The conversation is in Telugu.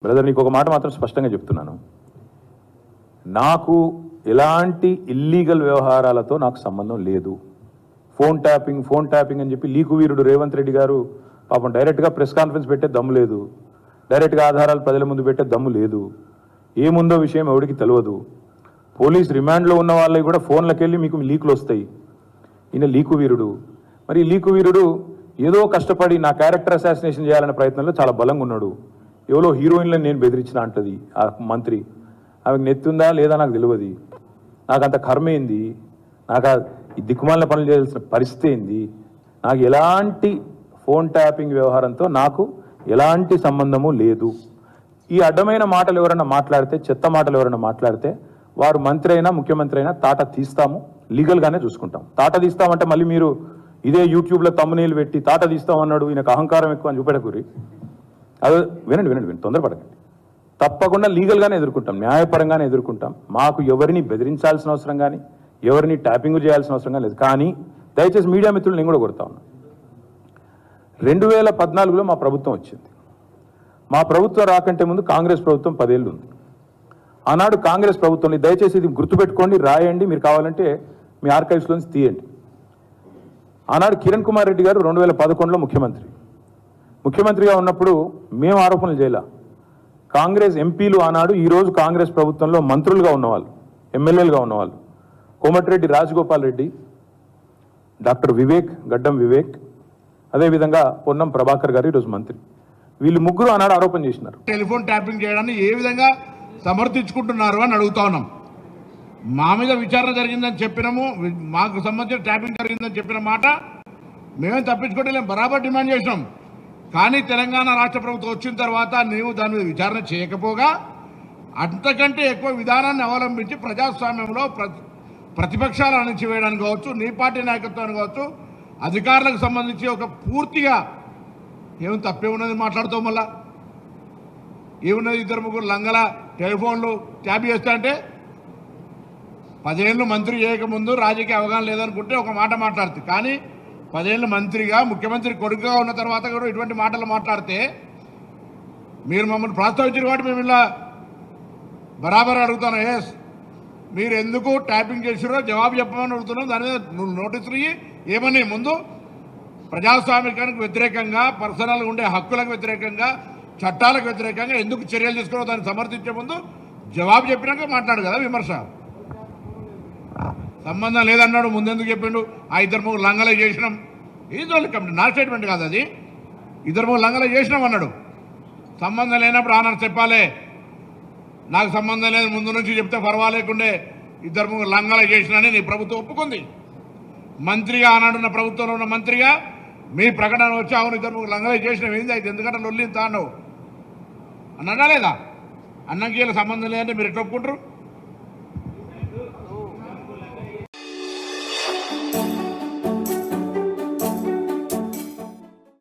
బ్రదర్, నీకు ఒక మాట మాత్రం స్పష్టంగా చెప్తున్నాను. నాకు ఎలాంటి ఇల్లీగల్ వ్యవహారాలతో నాకు సంబంధం లేదు. ఫోన్ ట్యాపింగ్ అని చెప్పి లీకు వీరుడు రేవంత్ రెడ్డి గారు పాపం డైరెక్ట్గా ప్రెస్ కాన్ఫరెన్స్ పెట్టే దమ్ము లేదు, డైరెక్ట్గా ఆధారాలు ప్రజల ముందు పెట్టే దమ్ము లేదు. ఏముందో విషయం ఎవరికి తెలియదు. పోలీస్ రిమాండ్లో ఉన్న వాళ్ళకి కూడా ఫోన్లకు వెళ్ళి మీకు లీకులు వస్తాయి. ఈయన లీకు వీరుడు. మరి లీకు వీరుడు ఏదో కష్టపడి నా క్యారెక్టర్ అసాసినేషన్ చేయాలనే ప్రయత్నంలో చాలా బలంగా ఉన్నాడు. ఎవరో హీరోయిన్లను నేను బెదిరించిన అంటది ఆ మంత్రి. ఆమెకు నెత్తుందా లేదా నాకు తెలియదు. నాకు అంత కర్మ ఏంది, నాకు ఈ దిక్కుమాలిన పనులు చేయాల్సిన పరిస్థితి ఏంది. నాకు ఎలాంటి ఫోన్ ట్యాపింగ్ వ్యవహారంతో నాకు ఎలాంటి సంబంధము లేదు. ఈ అడ్డమైన మాటలు ఎవరైనా మాట్లాడితే, చెత్త మాటలు ఎవరైనా మాట్లాడితే వారు మంత్రి అయినా ముఖ్యమంత్రి అయినా తాట తీస్తాము, లీగల్గానే చూసుకుంటాం. తాట తీస్తామంటే మళ్ళీ మీరు ఇదే యూట్యూబ్లో తమ్మునీళ్ళు పెట్టి తాట తీస్తామన్నాడు ఈయనకు అహంకారం ఎక్కువ అని చూపెట్టకూరి. అదే వినండి, తొందరపడకండి. తప్పకుండా లీగల్గానే ఎదుర్కొంటాం, న్యాయపరంగానే ఎదుర్కొంటాం. మాకు ఎవరిని బెదిరించాల్సిన అవసరం కానీ ఎవరిని ట్యాపింగ్ చేయాల్సిన అవసరం కానీ లేదు. కానీ దయచేసి మీడియా మిత్రులు నేను కూడా కొడతా ఉన్నా. 2014లో మా ప్రభుత్వం వచ్చింది. మా ప్రభుత్వం రాకంటే ముందు కాంగ్రెస్ ప్రభుత్వం 10 ఏళ్ళు ఉంది. ఆనాడు కాంగ్రెస్ ప్రభుత్వం, దయచేసి ఇది గుర్తుపెట్టుకోండి, రాయండి, మీరు కావాలంటే మీ ఆర్కైవ్స్లోంచి తీయండి. ఆనాడు కిరణ్ కుమార్ రెడ్డి గారు 2011లో ముఖ్యమంత్రిగా ఉన్నప్పుడు మేము ఆరోపణలు చేయలే. కాంగ్రెస్ ఎంపీలు ఆనాడు ఈరోజు కాంగ్రెస్ ప్రభుత్వంలో మంత్రులుగా ఉన్నవాళ్ళు, ఎమ్మెల్యేలుగా ఉన్నవాళ్ళు, కోమటిరెడ్డి రాజగోపాల్ రెడ్డి, డాక్టర్ గడ్డం వివేక్, అదేవిధంగా పొన్నం ప్రభాకర్ గారు ఈరోజు మంత్రి. వీళ్ళు ముగ్గురు ఆనాడు ఆరోపణ చేసినారు. టెలిఫోన్ ట్యాపింగ్ చేయడాన్ని ఏ విధంగా సమర్థించుకుంటున్నారు అని అడుగుతా ఉన్నాం. మా మీద విచారణ జరిగిందని చెప్పినాము, మాకు సంబంధించిన ట్యాపింగ్ జరిగిందని చెప్పిన మాట మేమేం తప్పించుకోవట్లేం, బరాబర్ డిమాండ్ చేసినాం. కానీ తెలంగాణ రాష్ట్ర ప్రభుత్వం వచ్చిన తర్వాత నీవు దాని మీద విచారణ చేయకపోగా అంతకంటే ఎక్కువ విధానాన్ని అవలంబించి ప్రజాస్వామ్యంలో ప్రతిపక్షాలు అణిచివేయడానికి కావచ్చు, నీ పార్టీ నాయకత్వాన్ని కావచ్చు, అధికారులకు సంబంధించి ఒక పూర్తిగా ఏమైనా తప్పే ఉన్నది మాట్లాడుతాం. మళ్ళా ఏమున్నది, 2-3 లంగల టెలిఫోన్లు ట్యాప్ చేస్తా అంటే 10 ఏళ్ళు మంత్రి చేయకముందు రాజకీయ అవగాహన లేదనుకుంటే ఒక మాట మాట్లాడుతుంది. కానీ 10 ఏళ్ళు మంత్రిగా, ముఖ్యమంత్రి కొడుకుగా ఉన్న తర్వాత కూడా ఇటువంటి మాటలు మాట్లాడితే మీరు మమ్మల్ని ప్రస్తావించారు కాబట్టి మేము ఇలా బరాబర్ అడుగుతాను. ఎస్, మీరు ఎందుకు ట్యాపింగ్ చేసిరో జవాబు చెప్పమని అడుగుతున్నాం. దాని మీద నోటీసులు ఏమని ముందు ప్రజాస్వామికానికి వ్యతిరేకంగా, పర్సనల్గా ఉండే హక్కులకు వ్యతిరేకంగా, చట్టాలకు వ్యతిరేకంగా ఎందుకు చర్యలు తీసుకున్నారో దాన్ని సమర్థించే ముందు జవాబు చెప్పినాక మాట్లాడు కదా విమర్శ. సంబంధం లేదన్నాడు, ముందెందుకు చెప్పిండు? ఆ 2-3 లంగలే చేసినాం, ఇది కంపెనీ నా స్టేట్మెంట్ కాదు, అది 2-3 లంగలే చేసినాం అన్నాడు. సంబంధం లేనప్పుడు ఆనాడు చెప్పాలి, నాకు సంబంధం లేదు ముందు నుంచి చెప్తే పర్వాలేకుండే 2-3 లంగలే చేసినానని నీ ప్రభుత్వం ఒప్పుకుంది. మంత్రిగా ఆనాడున్న ప్రభుత్వంలో ఉన్న మంత్రిగా మీ ప్రకటన వచ్చి అవును 2-3 లంగలే చేసినాం, ఏంది అయితే ఎందుకంటే లొల్లి తాను అన్నాడా లేదా? అన్నంకీల సంబంధం లేదంటే మీరు ఎట్లా ఒప్పుకుంటారు?